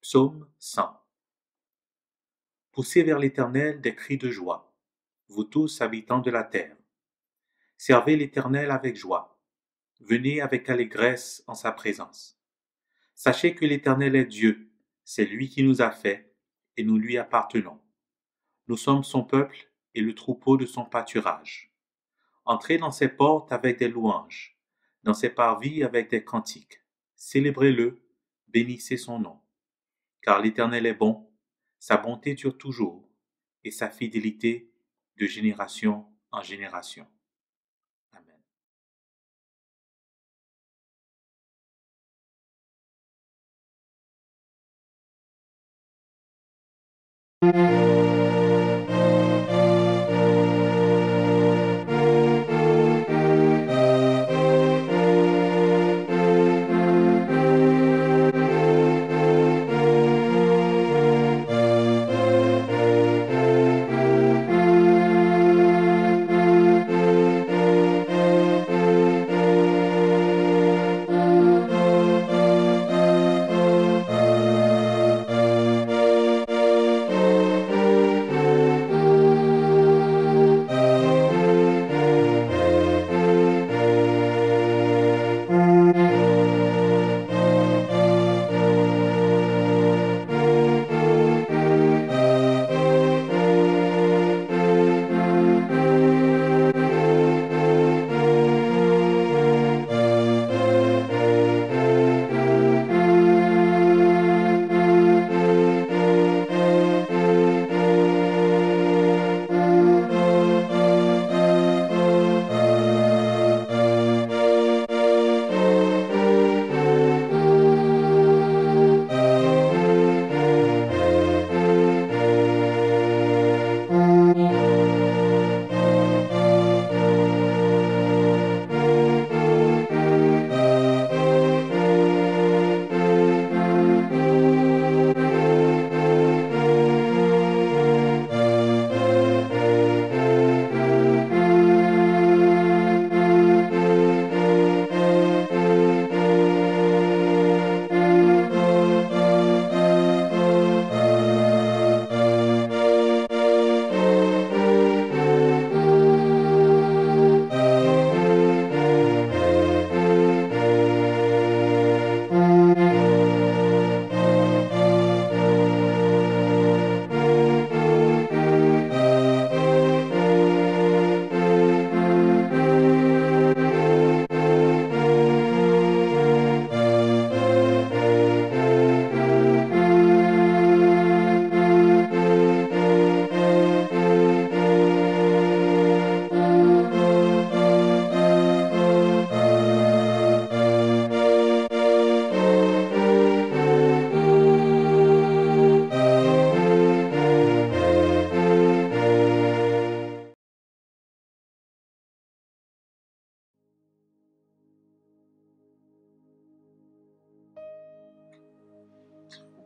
Psaume 100. Poussez vers l'Éternel des cris de joie, vous tous habitants de la terre. Servez l'Éternel avec joie, venez avec allégresse en sa présence. Sachez que l'Éternel est Dieu, c'est lui qui nous a fait, et nous lui appartenons. Nous sommes son peuple et le troupeau de son pâturage. Entrez dans ses portes avec des louanges, dans ses parvis avec des cantiques. Célébrez-le, bénissez son nom. Car l'Éternel est bon, sa bonté dure toujours, et sa fidélité de génération en génération. Amen.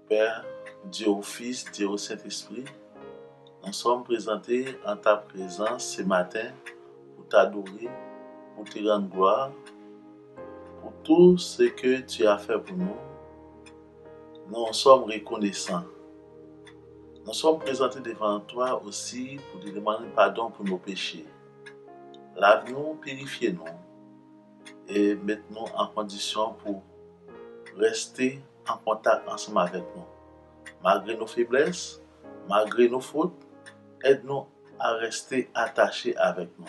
Père, Dieu au Fils, Dieu au Saint-Esprit, nous sommes présentés en ta présence ce matin pour t'adorer, pour te rendre gloire, pour tout ce que tu as fait pour nous. Nous sommes reconnaissants. Nous sommes présentés devant toi aussi pour te demander pardon pour nos péchés. Lave-nous, purifie-nous et mette-nous en condition pour rester en contact ensemble avec nous. Malgré nos faiblesses, malgré nos fautes, aide-nous à rester attachés avec nous.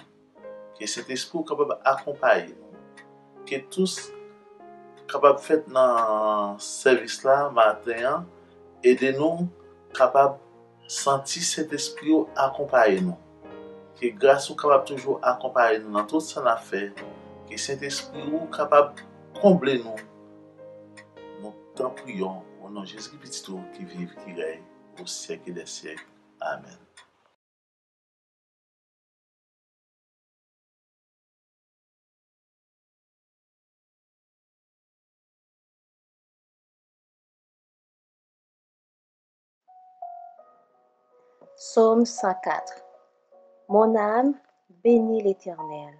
Que cet esprit soit capable d'accompagner nous. Que tous capables de faire dans ce service-là, matin, aidez-nous capables de sentir cet esprit accompagner nous. Que grâce soit capable toujours accompagner nous dans tout ce qu'on a fait. Que cet esprit soit capable de combler nous. Nous t'en prions au nom de Jésus-Christ qui vive, qui règne au siècle des siècles. Amen. Psaume 104. Mon âme bénit l'Éternel.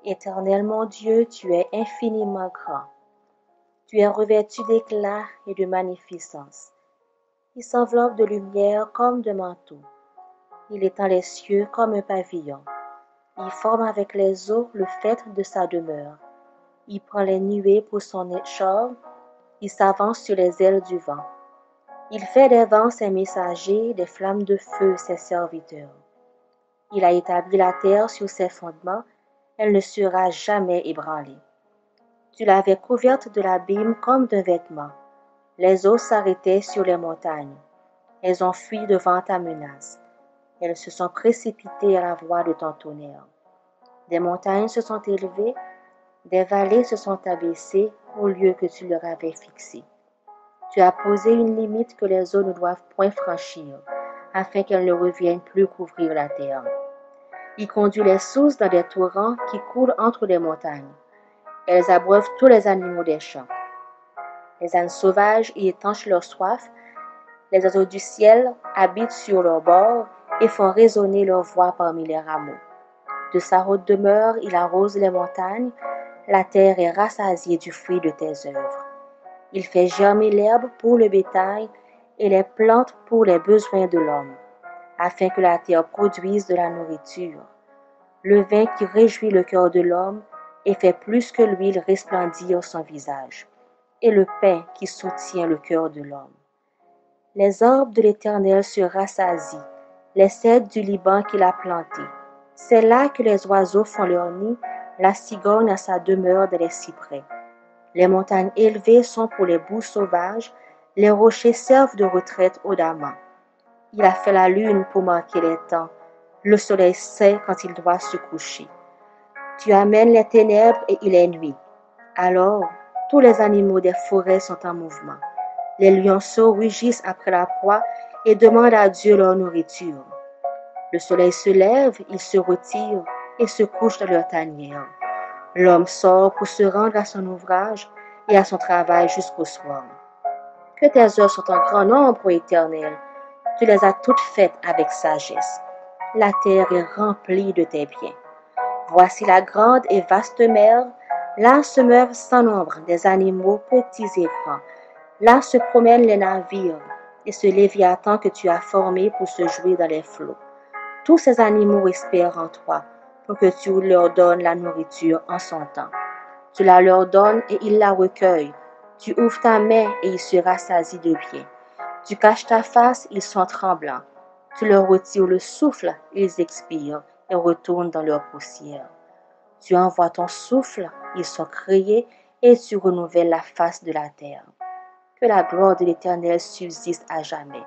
Éternel mon Dieu, tu es infiniment grand. Tu es revêtu d'éclat et de magnificence. Il s'enveloppe de lumière comme de manteau. Il étend les cieux comme un pavillon. Il forme avec les eaux le faîte de sa demeure. Il prend les nuées pour son char. Il s'avance sur les ailes du vent. Il fait des vents ses messagers, des flammes de feu ses serviteurs. Il a établi la terre sur ses fondements, elle ne sera jamais ébranlée. Tu l'avais couverte de l'abîme comme d'un vêtement. Les eaux s'arrêtaient sur les montagnes. Elles ont fui devant ta menace. Elles se sont précipitées à la voix de ton tonnerre. Des montagnes se sont élevées, des vallées se sont abaissées au lieu que tu leur avais fixé. Tu as posé une limite que les eaux ne doivent point franchir, afin qu'elles ne reviennent plus couvrir la terre. Il conduit les sources dans des torrents qui coulent entre les montagnes. Elles abreuvent tous les animaux des champs. Les ânes sauvages y étanchent leur soif. Les oiseaux du ciel habitent sur leurs bords et font résonner leur voix parmi les rameaux. De sa haute demeure, il arrose les montagnes. La terre est rassasiée du fruit de tes œuvres. Il fait germer l'herbe pour le bétail et les plantes pour les besoins de l'homme, afin que la terre produise de la nourriture. Le vin qui réjouit le cœur de l'homme et fait plus que l'huile resplendir son visage, et le pain qui soutient le cœur de l'homme. Les arbres de l'Éternel se rassasient, les cèdres du Liban qu'il a plantés. C'est là que les oiseaux font leur nid, la cigogne a sa demeure dans les cyprès. Les montagnes élevées sont pour les boucs sauvages, les rochers servent de retraite aux damans. Il a fait la lune pour marquer les temps, le soleil sait quand il doit se coucher. Tu amènes les ténèbres et il est nuit. Alors, tous les animaux des forêts sont en mouvement. Les lionceaux rugissent après la proie et demandent à Dieu leur nourriture. Le soleil se lève, ils se retirent et se couchent dans leur tanière. L'homme sort pour se rendre à son ouvrage et à son travail jusqu'au soir. Que tes œuvres sont en grand nombre, ô Éternel. Tu les as toutes faites avec sagesse. La terre est remplie de tes biens. Voici la grande et vaste mer. Là se meuvent sans nombre des animaux petits et grands. Là se promènent les navires et ce léviathan que tu as formé pour se jouer dans les flots. Tous ces animaux espèrent en toi pour que tu leur donnes la nourriture en son temps. Tu la leur donnes et ils la recueillent. Tu ouvres ta main et ils se rassasient de bien. Tu caches ta face, ils sont tremblants. Tu leur retires le souffle, ils expirent et retournent dans leur poussière. Tu envoies ton souffle, ils sont créés et tu renouvelles la face de la terre. Que la gloire de l'Éternel subsiste à jamais.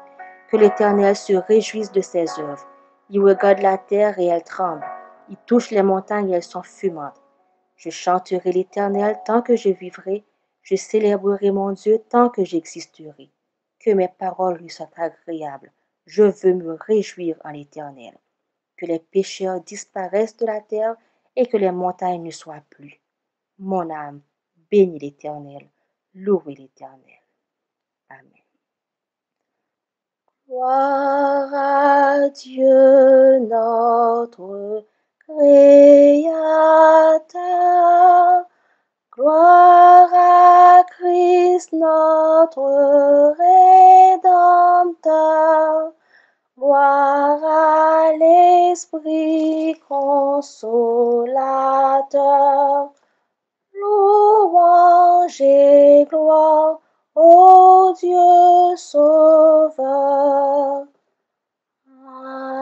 Que l'Éternel se réjouisse de ses œuvres. Il regarde la terre et elle tremble. Il touche les montagnes et elles sont fumantes. Je chanterai l'Éternel tant que je vivrai. Je célébrerai mon Dieu tant que j'existerai. Que mes paroles lui soient agréables. Je veux me réjouir en l'Éternel. Que les pécheurs disparaissent de la terre et que les montagnes ne soient plus. Mon âme bénit l'Éternel. Louez l'Éternel. Amen. Gloire à Dieu notre Créateur. Gloire à Christ notre Rédempteur. Gloire à l'Esprit consolateur. Louange et gloire ô Dieu sauveur. Amen.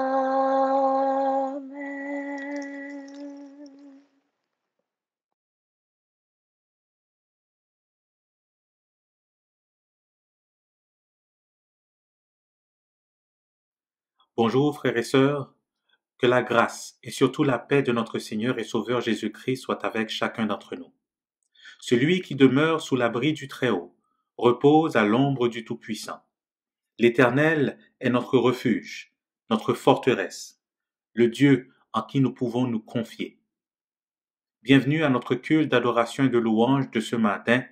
Bonjour frères et sœurs, que la grâce et surtout la paix de notre Seigneur et Sauveur Jésus-Christ soit avec chacun d'entre nous. Celui qui demeure sous l'abri du Très-Haut repose à l'ombre du Tout-Puissant. L'Éternel est notre refuge, notre forteresse, le Dieu en qui nous pouvons nous confier. Bienvenue à notre culte d'adoration et de louange de ce matin,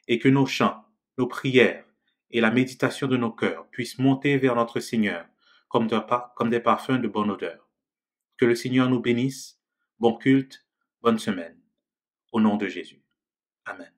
et que nos chants, nos prières et la méditation de nos cœurs puissent monter vers notre Seigneur comme des parfums de bonne odeur. Que le Seigneur nous bénisse. Bon culte, bonne semaine. Au nom de Jésus. Amen.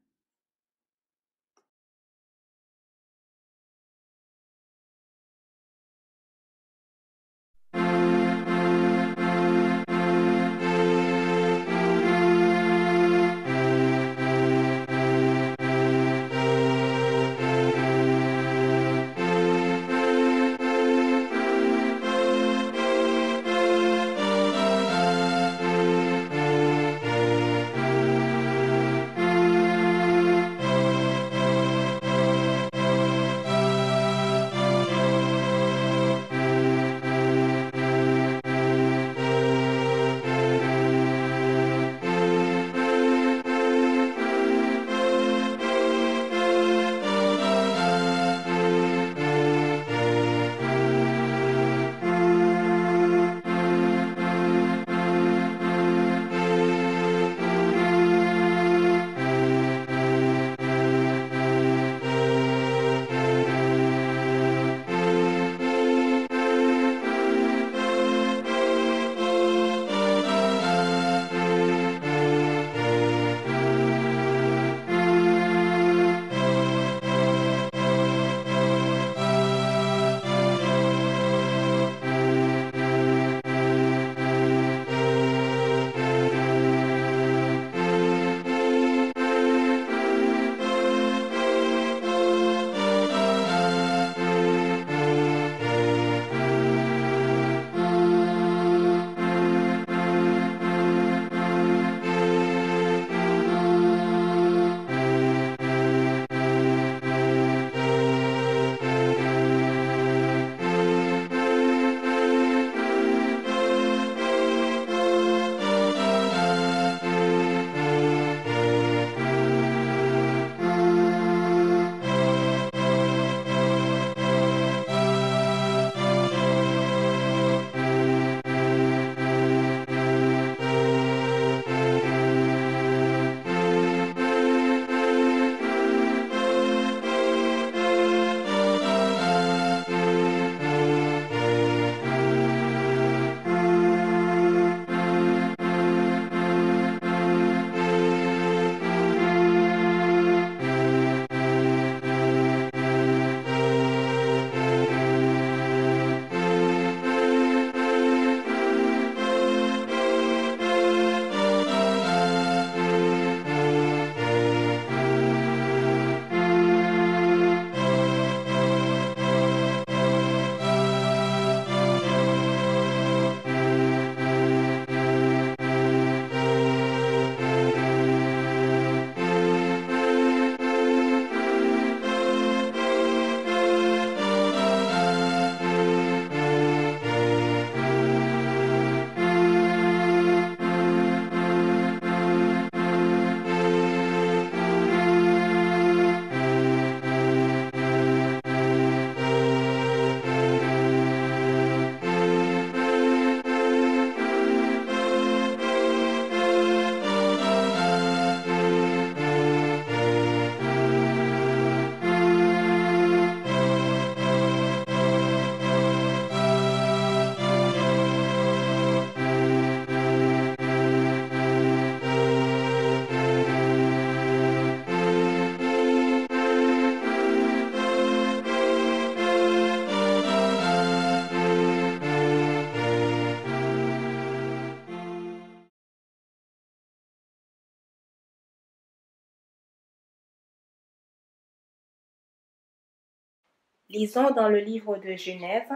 Lisons dans le livre de Genèse,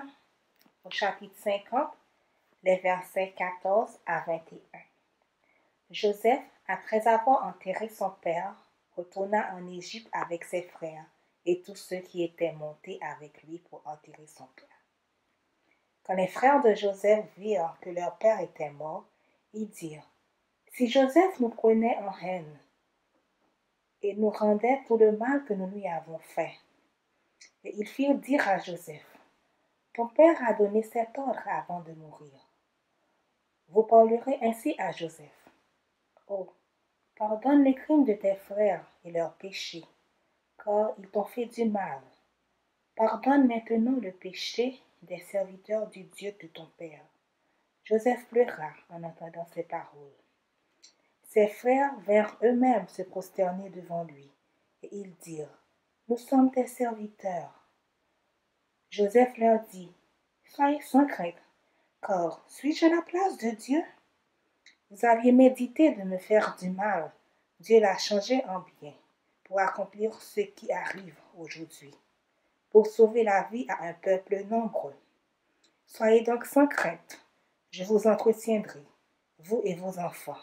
au chapitre 50, les versets 14 à 21. Joseph, après avoir enterré son père, retourna en Égypte avec ses frères et tous ceux qui étaient montés avec lui pour enterrer son père. Quand les frères de Joseph virent que leur père était mort, ils dirent: Si Joseph nous prenait en haine et nous rendait tout le mal que nous lui avons fait. Et ils firent dire à Joseph: Ton père a donné cet ordre avant de mourir. Vous parlerez ainsi à Joseph: Oh, pardonne les crimes de tes frères et leurs péchés, car ils t'ont fait du mal. Pardonne maintenant le péché des serviteurs du Dieu de ton père. Joseph pleura en entendant ces paroles. Ses frères vinrent eux-mêmes se prosterner devant lui, et ils dirent: Nous sommes tes serviteurs. Joseph leur dit: Soyez sans crainte, car suis-je à la place de Dieu? Vous aviez médité de me faire du mal. Dieu l'a changé en bien, pour accomplir ce qui arrive aujourd'hui, pour sauver la vie à un peuple nombreux. Soyez donc sans crainte, je vous entretiendrai, vous et vos enfants.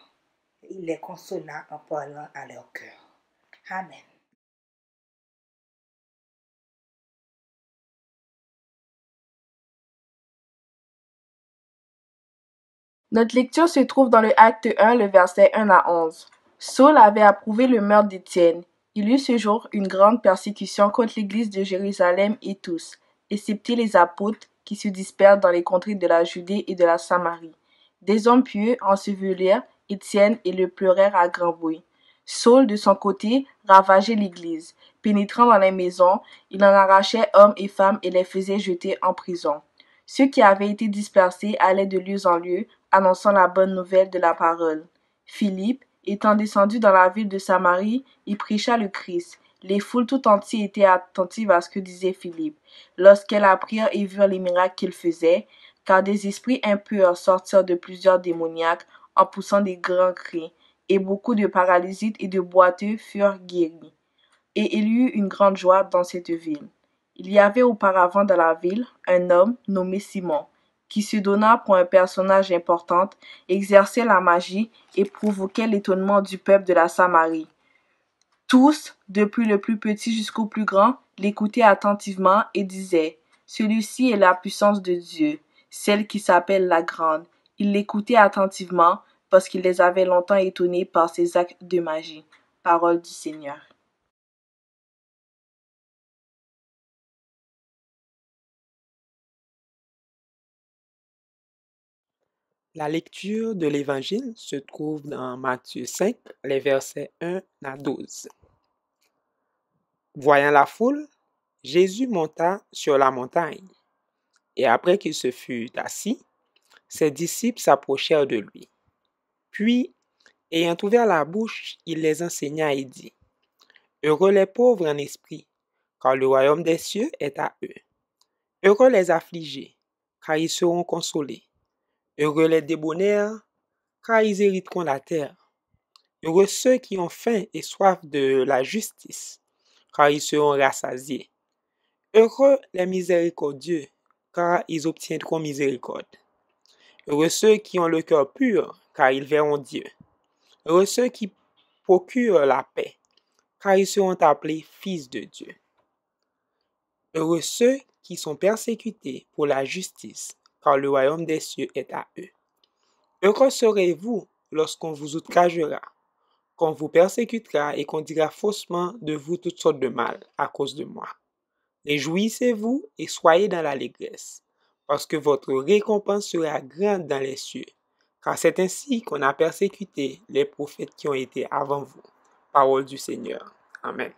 Et il les consola en parlant à leur cœur. Amen. Notre lecture se trouve dans le Acte 1, le verset 1 à 11. Saul avait approuvé le meurtre d'Étienne. Il eut ce jour une grande persécution contre l'église de Jérusalem et tous, excepté les apôtres qui se dispersent dans les contrées de la Judée et de la Samarie. Des hommes pieux ensevelirent Étienne et le pleurèrent à grand bruit. Saul, de son côté, ravageait l'église. Pénétrant dans les maisons, il en arrachait hommes et femmes et les faisait jeter en prison. Ceux qui avaient été dispersés allaient de lieu en lieu, annonçant la bonne nouvelle de la parole. Philippe, étant descendu dans la ville de Samarie, y prêcha le Christ. Les foules tout entières étaient attentives à ce que disait Philippe, lorsqu'elles apprirent et virent les miracles qu'il faisait, car des esprits impurs sortirent de plusieurs démoniaques en poussant des grands cris, et beaucoup de paralysiques et de boiteux furent guéris. Et il y eut une grande joie dans cette ville. Il y avait auparavant dans la ville un homme nommé Simon, qui se donna pour un personnage important, exerçait la magie et provoquait l'étonnement du peuple de la Samarie. Tous, depuis le plus petit jusqu'au plus grand, l'écoutaient attentivement et disaient: Celui-ci est la puissance de Dieu, celle qui s'appelle la Grande. Ils l'écoutaient attentivement parce qu'il les avait longtemps étonnés par ses actes de magie. Parole du Seigneur. La lecture de l'Évangile se trouve dans Matthieu 5, les versets 1 à 12. Voyant la foule, Jésus monta sur la montagne, et après qu'il se fut assis, ses disciples s'approchèrent de lui. Puis, ayant ouvert la bouche, il les enseigna et dit: Heureux les pauvres en esprit, car le royaume des cieux est à eux. Heureux les affligés, car ils seront consolés. Heureux les débonnaires, car ils hériteront la terre. Heureux ceux qui ont faim et soif de la justice, car ils seront rassasiés. Heureux les miséricordieux, car ils obtiendront miséricorde. Heureux ceux qui ont le cœur pur, car ils verront Dieu. Heureux ceux qui procurent la paix, car ils seront appelés fils de Dieu. Heureux ceux qui sont persécutés pour la justice, car le royaume des cieux est à eux. Heureux serez-vous lorsqu'on vous outragera, qu'on vous persécutera et qu'on dira faussement de vous toutes sortes de mal à cause de moi. Réjouissez-vous et soyez dans l'allégresse, parce que votre récompense sera grande dans les cieux, car c'est ainsi qu'on a persécuté les prophètes qui ont été avant vous. Parole du Seigneur. Amen.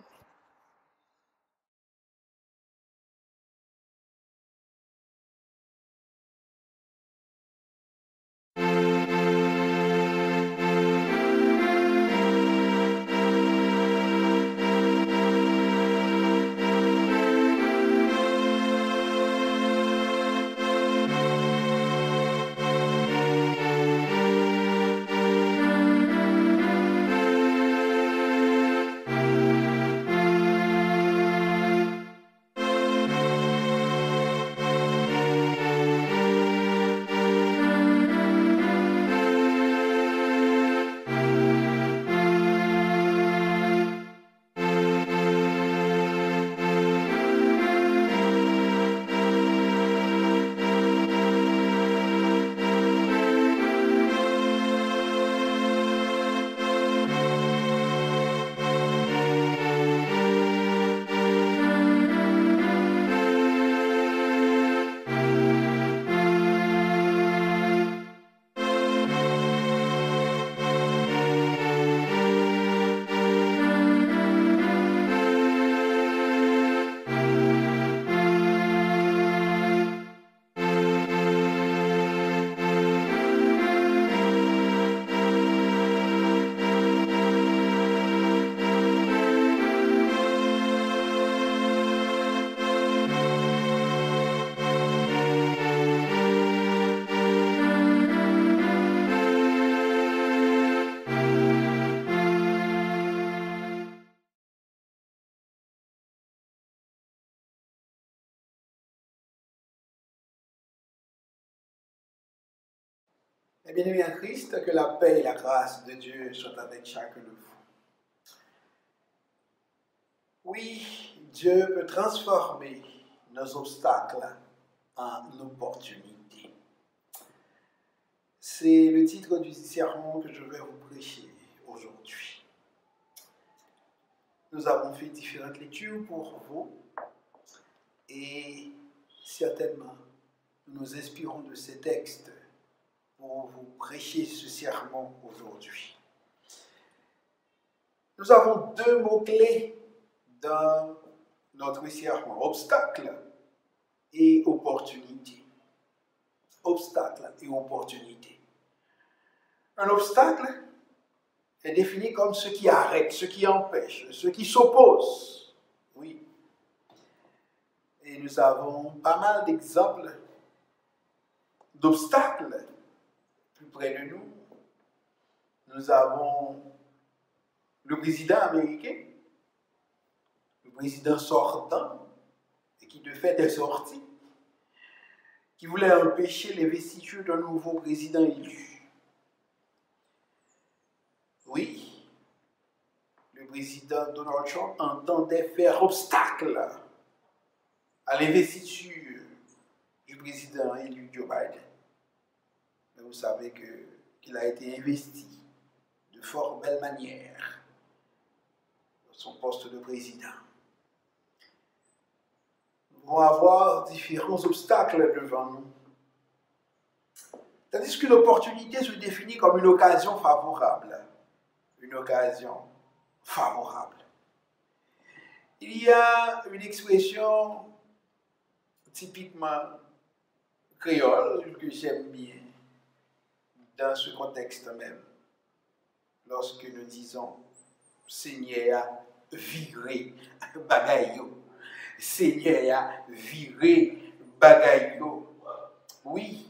Mes bien-aimés en Christ, que la paix et la grâce de Dieu soient avec chacun de vous. Oui, Dieu peut transformer nos obstacles en opportunités. C'est le titre du sermon que je vais vous prêcher aujourd'hui. Nous avons fait différentes lectures pour vous et certainement nous nous inspirons de ces textes pour vous prêcher ce sermon aujourd'hui. Nous avons deux mots-clés dans notre sermon, obstacle et opportunité. Obstacle et opportunité. Un obstacle est défini comme ce qui arrête, ce qui empêche, ce qui s'oppose. Oui. Et nous avons pas mal d'exemples d'obstacles plus près de nous. Nous avons le président américain, le président sortant, et qui de fait est sorti, qui voulait empêcher l'investiture d'un nouveau président élu. Oui, le président Donald Trump entendait faire obstacle à l'investiture du président élu Joe Biden. Mais vous savez qu'il a été investi de fort belle manière dans son poste de président. Nous vont avoir différents obstacles devant nous. Tandis qu'une opportunité se définit comme une occasion favorable. Une occasion favorable. Il y a une expression typiquement créole que j'aime bien dans ce contexte même. Lorsque nous disons Seigneur a viré bagaillot. Seigneur a viré bagaillot. Oui,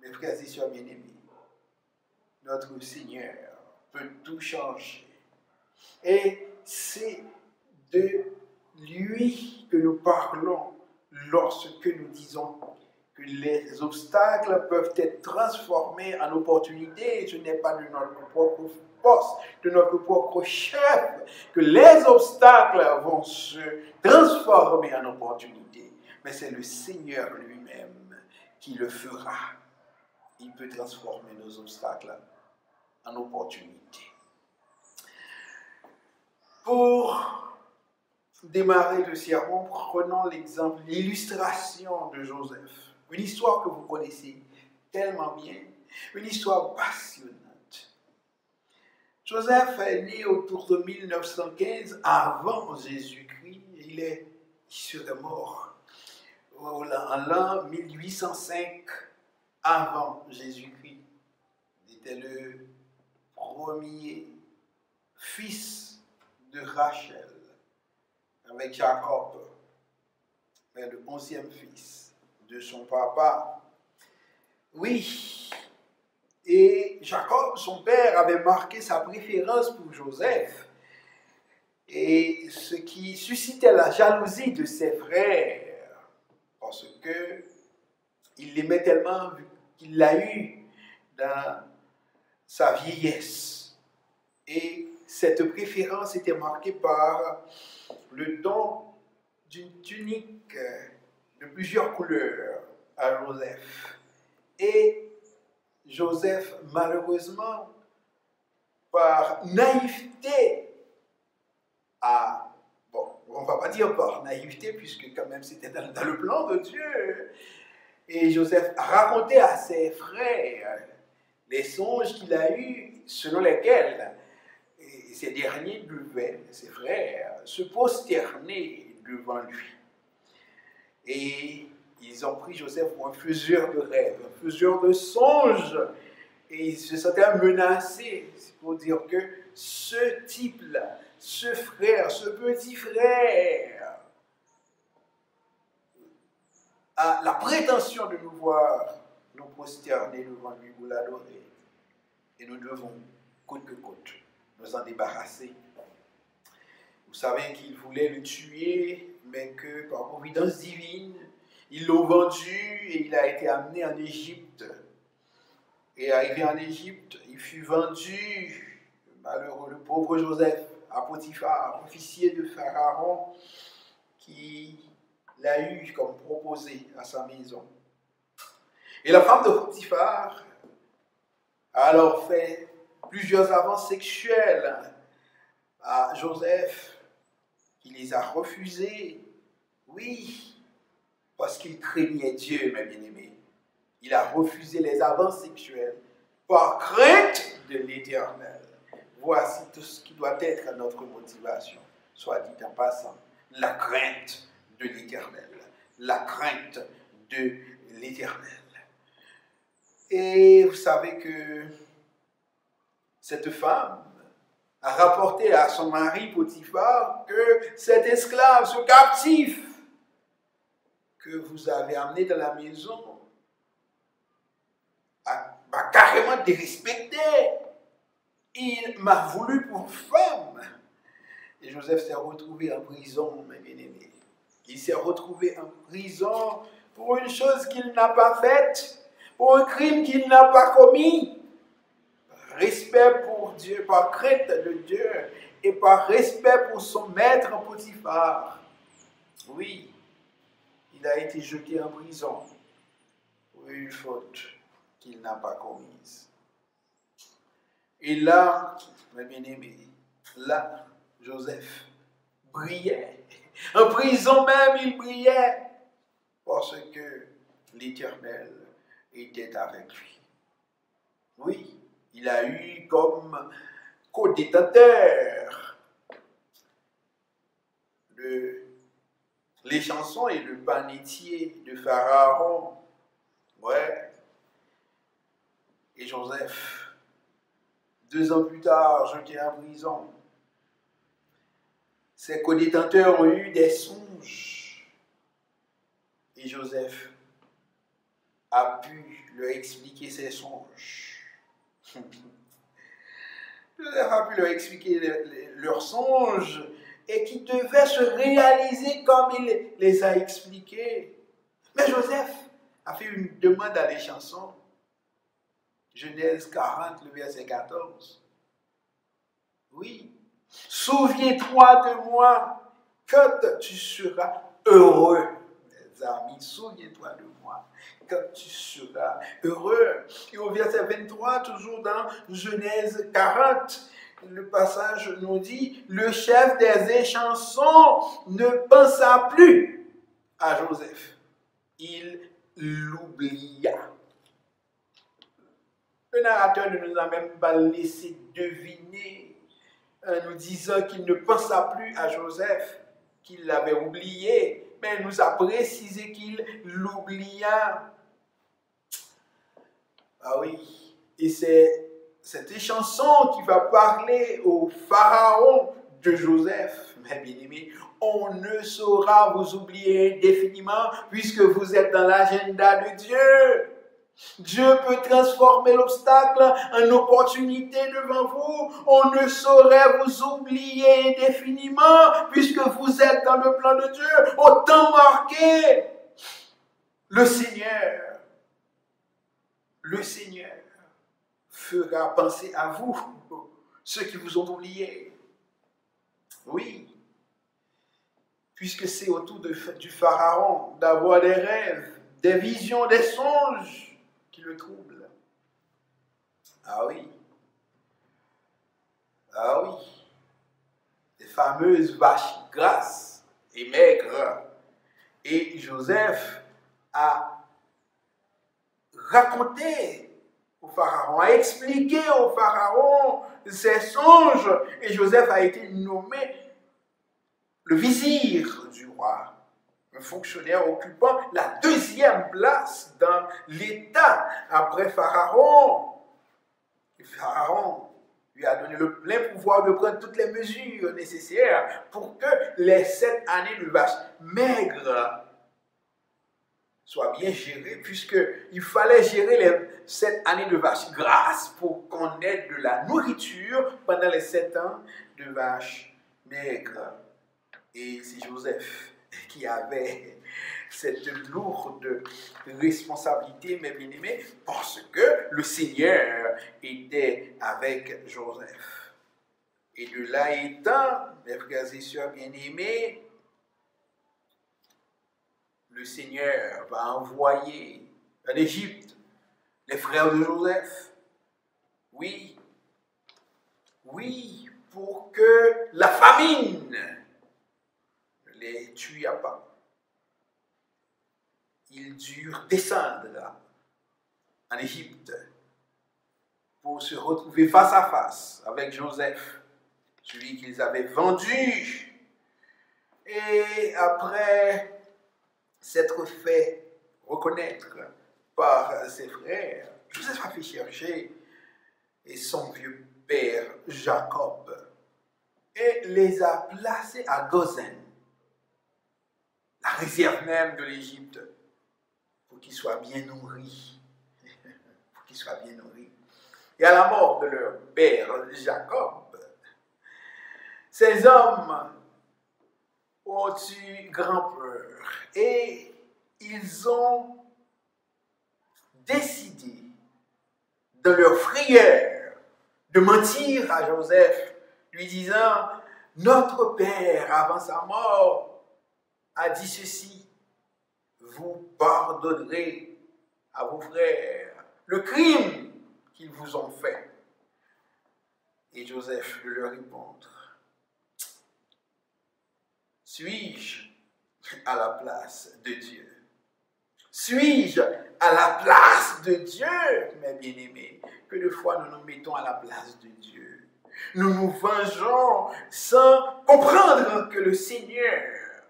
mes frères et sœurs bien-aimés, notre Seigneur peut tout changer. Et c'est de lui que nous parlons lorsque nous disons que les obstacles peuvent être transformés en opportunités. Ce n'est pas de notre propre force, de notre propre chef que les obstacles vont se transformer en opportunités. Mais c'est le Seigneur lui-même qui le fera. Il peut transformer nos obstacles en opportunités. Pour démarrer le sermon, prenons l'exemple, l'illustration de Joseph. Une histoire que vous connaissez tellement bien, une histoire passionnante. Joseph est né autour de 1915 avant Jésus-Christ. Il serait mort en l'an 1805 avant Jésus-Christ. Il était le premier fils de Rachel avec Jacob, mais le 11e fils de son papa. Oui, et Jacob, son père, avait marqué sa préférence pour Joseph, et ce qui suscitait la jalousie de ses frères, parce que il l'aimait tellement qu'il l'a eu dans sa vieillesse. Et cette préférence était marquée par le don d'une tunique de plusieurs couleurs à Joseph. Et Joseph, malheureusement, par naïveté, on ne va pas dire par naïveté, puisque quand même c'était dans le plan de Dieu. Et Joseph a raconté à ses frères les songes qu'il a eus, selon lesquels ces derniers devaient, ses frères, se prosterner devant lui. Et ils ont pris Joseph pour un faiseur de rêves, un faiseur de songes. Et ils se sentaient menacés. C'est pour dire que ce type-là, ce frère, ce petit frère, a la prétention de nous voir nous prosterner devant lui pour l'adorer. Et nous devons, coûte que coûte, nous en débarrasser. Vous savez qu'il voulait le tuer, mais que par providence divine, ils l'ont vendu et il a été amené en Égypte. Et arrivé en Égypte, il fut vendu, malheureux, le pauvre Joseph, à Potiphar, officier de Pharaon, qui l'a eu comme proposé à sa maison. Et la femme de Potiphar a alors fait plusieurs avances sexuelles à Joseph, qui les a refusées. Oui, parce qu'il craignait Dieu, mes bien-aimés. Il a refusé les avances sexuelles par crainte de l'Éternel. Voici tout ce qui doit être notre motivation, soit dit en passant. La crainte de l'Éternel. La crainte de l'Éternel. Et vous savez que cette femme a rapporté à son mari Potiphar que cet esclave, ce captif que vous avez amené dans la maison, m'a carrément dérespecté. Il m'a voulu pour femme. Et Joseph s'est retrouvé en prison, mes bien-aimés. Il s'est retrouvé en prison pour une chose qu'il n'a pas faite, pour un crime qu'il n'a pas commis. Respect pour Dieu, par crainte de Dieu et par respect pour son maître Potiphar. Oui, il a été jeté en prison pour une faute qu'il n'a pas commise. Et là, mes bien-aimés, là, Joseph brillait. En prison même, il brillait parce que l'Éternel était avec lui. Oui, il a eu comme co-détenteur les chansons et le panetier de Pharaon. Ouais. Et Joseph, 2 ans plus tard, jeté en prison. Ses co-détenteurs ont eu des songes. Et Joseph a pu leur expliquer ses songes. Joseph a pu leur expliquer leurs songes et qui devaient se réaliser comme il les a expliqués. Mais Joseph a fait une demande à les chansons. Genèse 40, le verset 14. Oui. Souviens-toi de moi quand tu seras heureux. Mes amis, souviens-toi de moi quand tu seras heureux. Et au verset 23, toujours dans Genèse 40, le passage nous dit, le chef des chansons ne pensa plus à Joseph. Il l'oublia. Le narrateur ne nous a même pas laissé deviner en nous disant qu'il ne pensa plus à Joseph, qu'il l'avait oublié, mais il nous a précisé qu'il l'oublia. Ah oui, et c'est cette chanson qui va parler au pharaon de Joseph. Mes bien-aimés, on ne saura vous oublier indéfiniment puisque vous êtes dans l'agenda de Dieu. Dieu peut transformer l'obstacle en opportunité devant vous. On ne saurait vous oublier indéfiniment puisque vous êtes dans le plan de Dieu. Au temps marqué, le Seigneur fera penser à vous, ceux qui vous ont oubliés. Oui, puisque c'est autour du pharaon d'avoir des rêves, des visions, des songes qui le troublent. Ah oui. Ah oui. Les fameuses vaches grasses et maigres. Et Joseph a raconté au pharaon, a expliqué au pharaon ses songes. Et Joseph a été nommé le vizir du roi. Un fonctionnaire occupant la 2e place dans l'État après Pharaon. Et Pharaon lui a donné le plein pouvoir de prendre toutes les mesures nécessaires pour que les 7 années de vaches maigres soient bien gérées, puisqu'il fallait gérer les 7 années de vaches grasses pour qu'on ait de la nourriture pendant les 7 ans de vaches maigres. Et c'est Joseph qui avait cette lourde responsabilité, mes bien-aimés, parce que le Seigneur était avec Joseph. Et de là étant, mes frères et sœurs bien-aimés, le Seigneur va envoyer en Égypte les frères de Joseph. Oui, pour que la famine ne les tue pas. Ils durent descendre en Égypte pour se retrouver face à face avec Joseph, celui qu'ils avaient vendu. Et après s'être fait reconnaître par ses frères, Joseph a fait chercher son vieux père Jacob et les a placés à Goshen, la réserve même de l'Égypte, pour qu'ils soient bien nourris. Pour qu'ils soient bien nourris. Et à la mort de leur père Jacob, ces hommes ont eu grand peur et ils ont décidé de leur frayeur de mentir à Joseph, lui disant, notre père, avant sa mort, a dit ceci, vous pardonnerez à vos frères le crime qu'ils vous ont fait. Et Joseph de leur répondre, suis-je à la place de Dieu? Suis-je à la place de Dieu, mes bien-aimés? Que de fois nous nous mettons à la place de Dieu. Nous nous vengeons sans comprendre que le Seigneur,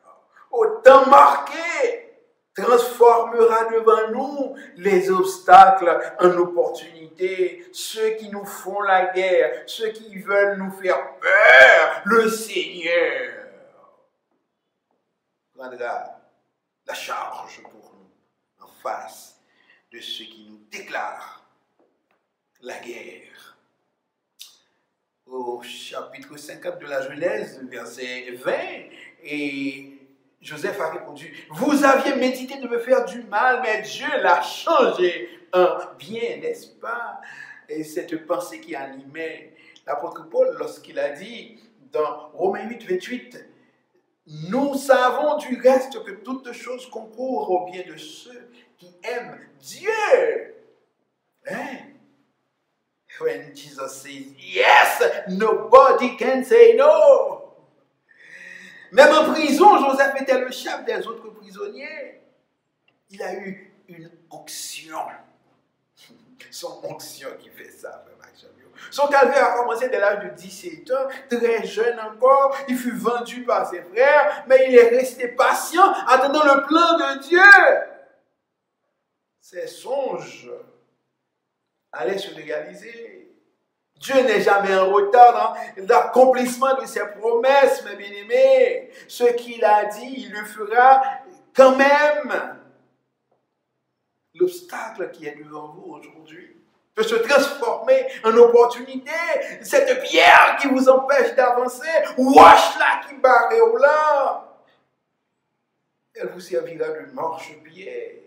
au temps marqué, transformera devant nous les obstacles en opportunités. Ceux qui nous font la guerre, ceux qui veulent nous faire peur, le Seigneur prendra la charge pour nous en face de ceux qui nous déclarent la guerre. Au chapitre 50 de la Genèse, verset 20, et Joseph a répondu, vous aviez médité de me faire du mal, mais Dieu l'a changé en bien, n'est-ce pas? Et cette pensée qui animait l'apôtre Paul lorsqu'il a dit dans Romains 8, 28, nous savons du reste que toutes choses concourent au bien de ceux qui aiment Dieu. Hein? When Jesus says yes, nobody can say no. Même en prison, Joseph était le chef des autres prisonniers. Il a eu une onction. Son onction qui fait ça, frère Maximilien. Son calvaire a commencé dès l'âge de 17 ans, très jeune encore. Il fut vendu par ses frères, mais il est resté patient, attendant le plan de Dieu. Ses songes allaient se réaliser. Dieu n'est jamais en retard dans l'accomplissement de ses promesses, mes bien-aimés. Ce qu'il a dit, il le fera quand même. L'obstacle qui est devant vous aujourd'hui peut se transformer en opportunité. Cette pierre qui vous empêche d'avancer, wash-la qui barre au là. Elle vous servira de marchepied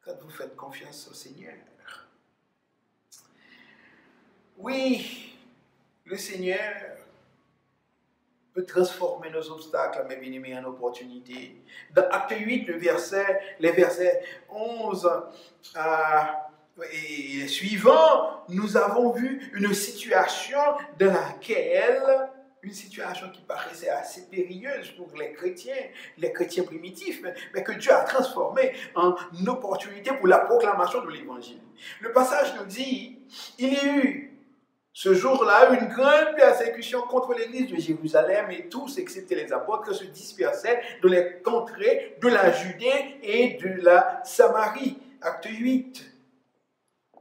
quand vous faites confiance au Seigneur. Oui, le Seigneur peut transformer nos obstacles, mes bien-aimés, en opportunités. Dans Acte 8, les versets 11 et suivants, nous avons vu une situation dans laquelle, une situation qui paraissait assez périlleuse pour les chrétiens primitifs, mais que Dieu a transformé en opportunité pour la proclamation de l'Évangile. Le passage nous dit, il y a eu ce jour-là, une grande persécution contre l'église de Jérusalem et tous, excepté les apôtres, se dispersaient dans les contrées de la Judée et de la Samarie. Acte 8.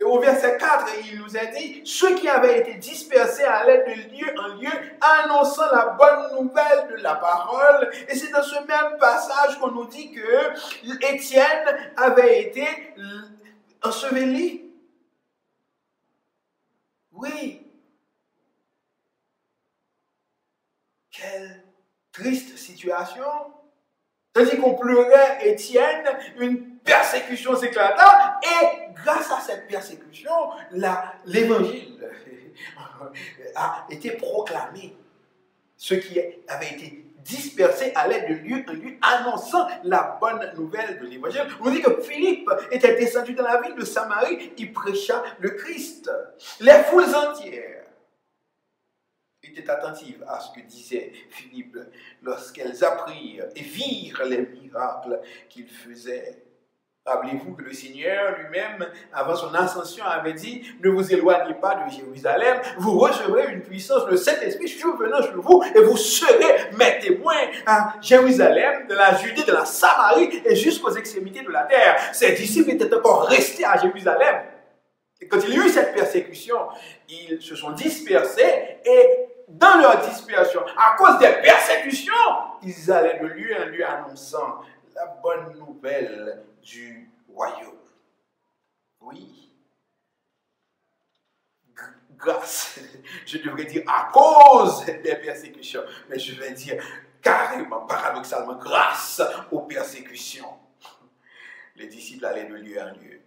Et au verset 4, il nous a dit, ceux qui avaient été dispersés allaient de lieu en lieu, annonçant la bonne nouvelle de la parole. Et c'est dans ce même passage qu'on nous dit que Étienne avait été enseveli. Oui. Quelle triste situation Tandis qu'on pleurait Étienne, une persécution s'éclata, et grâce à cette persécution, l'évangile a été proclamé. Ceux qui avaient été dispersés allaient de lieu en lieu, annonçant la bonne nouvelle de l'évangile. On dit que Philippe était descendu dans la ville de Samarie, il prêcha le Christ. Les foules entières étaient attentives à ce que disait Philippe lorsqu'elles apprirent et virent les miracles qu'il faisait. Rappelez-vous que le Seigneur lui-même, avant son ascension, avait dit « Ne vous éloignez pas de Jérusalem, vous recevrez une puissance, le Saint-Esprit survenant sur vous, et vous serez mes témoins à Jérusalem, de la Judée, de la Samarie, et jusqu'aux extrémités de la terre. » Ses disciples étaient encore restés à Jérusalem. Et quand il y a eu cette persécution, ils se sont dispersés, et dans leur dispersion, à cause des persécutions, ils allaient de lieu en lieu annonçant la bonne nouvelle du royaume. Oui. Grâce, je devrais dire à cause des persécutions, mais je vais dire carrément, paradoxalement, grâce aux persécutions. Les disciples allaient de lieu en lieu,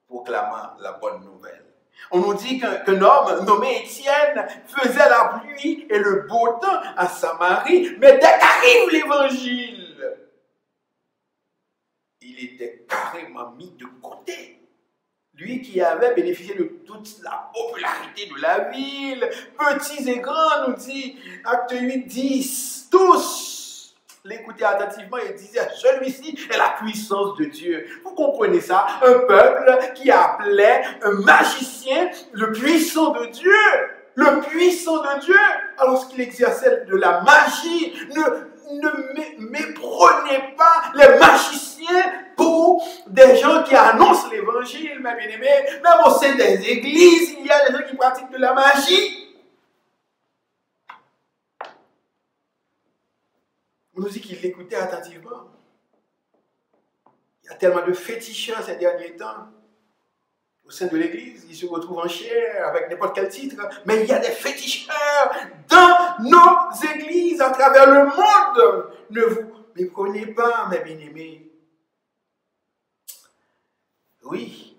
proclamant la bonne nouvelle. On nous dit qu'un homme nommé Étienne faisait la pluie et le beau temps à Samarie, mais dès qu'arrive l'évangile, il était carrément mis de côté. Lui qui avait bénéficié de toute la popularité de la ville, petits et grands, nous dit Acte 8, 10, tous l'écoutaient attentivement et disaient, celui-ci est la puissance de Dieu. Vous comprenez ça? Un peuple qui appelait un magicien le puissant de Dieu. Le puissant de Dieu, alors qu'il exerçait de la magie. Ne méprenez pas les magiciens pour des gens qui annoncent l'évangile, mes bien-aimés. Même au sein des églises, il y a des gens qui pratiquent de la magie. On nous dit qu'il l'écoutait attentivement. Il y a tellement de féticheurs ces derniers temps. Au sein de l'église, ils se retrouvent en chair avec n'importe quel titre, mais il y a des féticheurs dans nos églises à travers le monde. Ne vous méprenez pas, mes bien-aimés. Oui,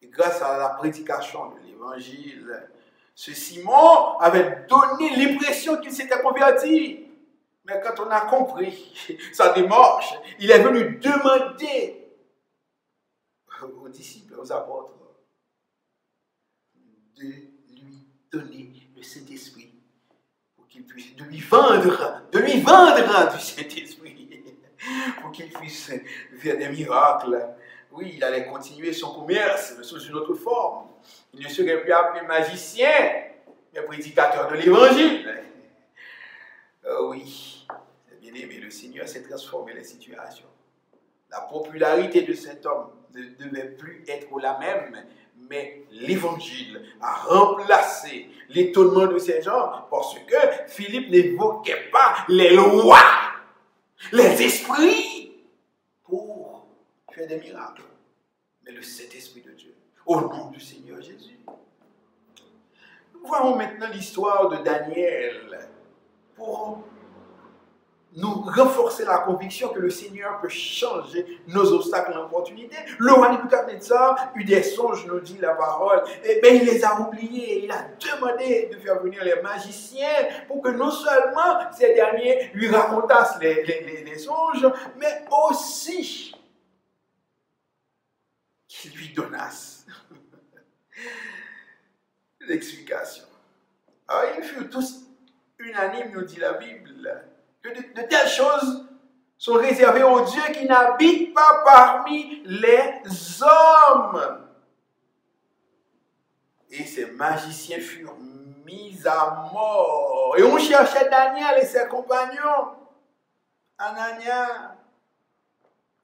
et grâce à la prédication de l'évangile, ce Simon avait donné l'impression qu'il s'était converti. Mais quand on a compris sa démarche, il est venu demander aux disciples, aux apôtres, de lui donner le Saint-Esprit pour qu'il puisse, de lui vendre du Saint-Esprit pour qu'il puisse faire des miracles. Oui, il allait continuer son commerce sous une autre forme. Il ne serait plus appelé magicien, mais prédicateur de l'Évangile. Oui, bien aimé, le Seigneur s'est transformé les situations. La popularité de cet homme ne devait plus être la même, mais l'Évangile a remplacé l'étonnement de ces gens parce que Philippe n'évoquait pas les lois, les esprits pour faire des miracles, mais le Saint-Esprit de Dieu, au nom du Seigneur Jésus. Nous voyons maintenant l'histoire de Daniel pour nous renforcer la conviction que le Seigneur peut changer nos obstacles en opportunités. Le roi Nebuchadnezzar eut des songes, nous dit la parole, mais il les a oubliés. Il a demandé de faire venir les magiciens pour que non seulement ces derniers lui racontassent les songes, mais aussi qu'ils lui donnassent l'explication. Alors, ils furent tous unanimes, nous dit la Bible, que de telles choses sont réservées aux dieux qui n'habitent pas parmi les hommes. Et ces magiciens furent mis à mort. Et on cherchait Daniel et ses compagnons, Anania,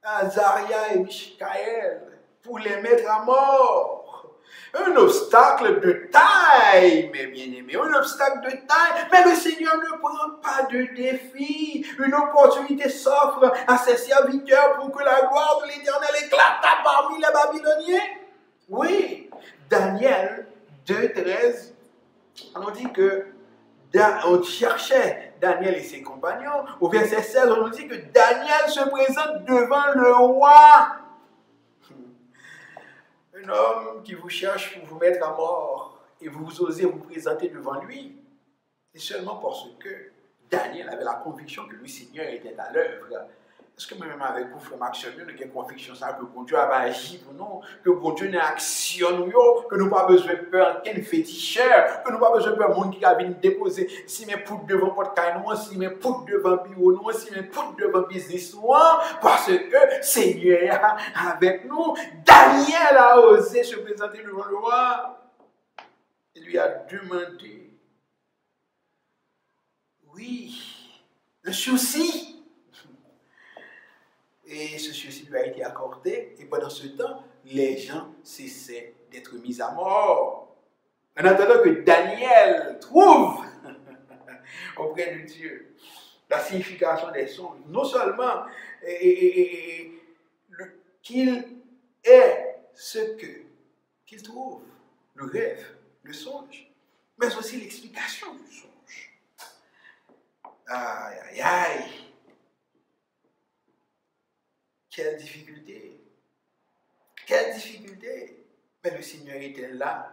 Azaria et Michaël, pour les mettre à mort. Un obstacle de taille, mes bien-aimés, un obstacle de taille. Mais le Seigneur ne prend pas de défi. Une opportunité s'offre à ses serviteurs pour que la gloire de l'Éternel éclata parmi les Babyloniens. Oui, Daniel 2,13, on nous dit que on cherchait Daniel et ses compagnons. Au verset 16, on nous dit que Daniel se présente devant le roi. Un homme qui vous cherche pour vous mettre à mort et vous osez vous présenter devant lui. Et seulement parce que Daniel avait la conviction que le Seigneur était à l'œuvre. Est-ce que même avec vous, frère Maxime, nous avons conviction ça, que bon Dieu a agi pour nous, que bon Dieu n'a action, que nous n'avons pas besoin de peur qu'un féticheur, que nous n'avons pas besoin de peur monde qui a venu déposer, si mes poutres devant votre caille, si mes poutres devant bureau, si mes poutres devant business, parce que Seigneur est avec nous. Daniel a osé se présenter devant le roi. Il lui a demandé, oui, le souci. Et ce souci lui a été accordé. Et pendant ce temps, les gens cessaient d'être mis à mort. En attendant que Daniel trouve auprès de Dieu la signification des songes. Non seulement qu'il est ce qu'il trouve, le rêve, le songe, mais aussi l'explication du songe. Aïe, aïe, aïe. Quelle difficulté! Quelle difficulté! Mais le Seigneur était là.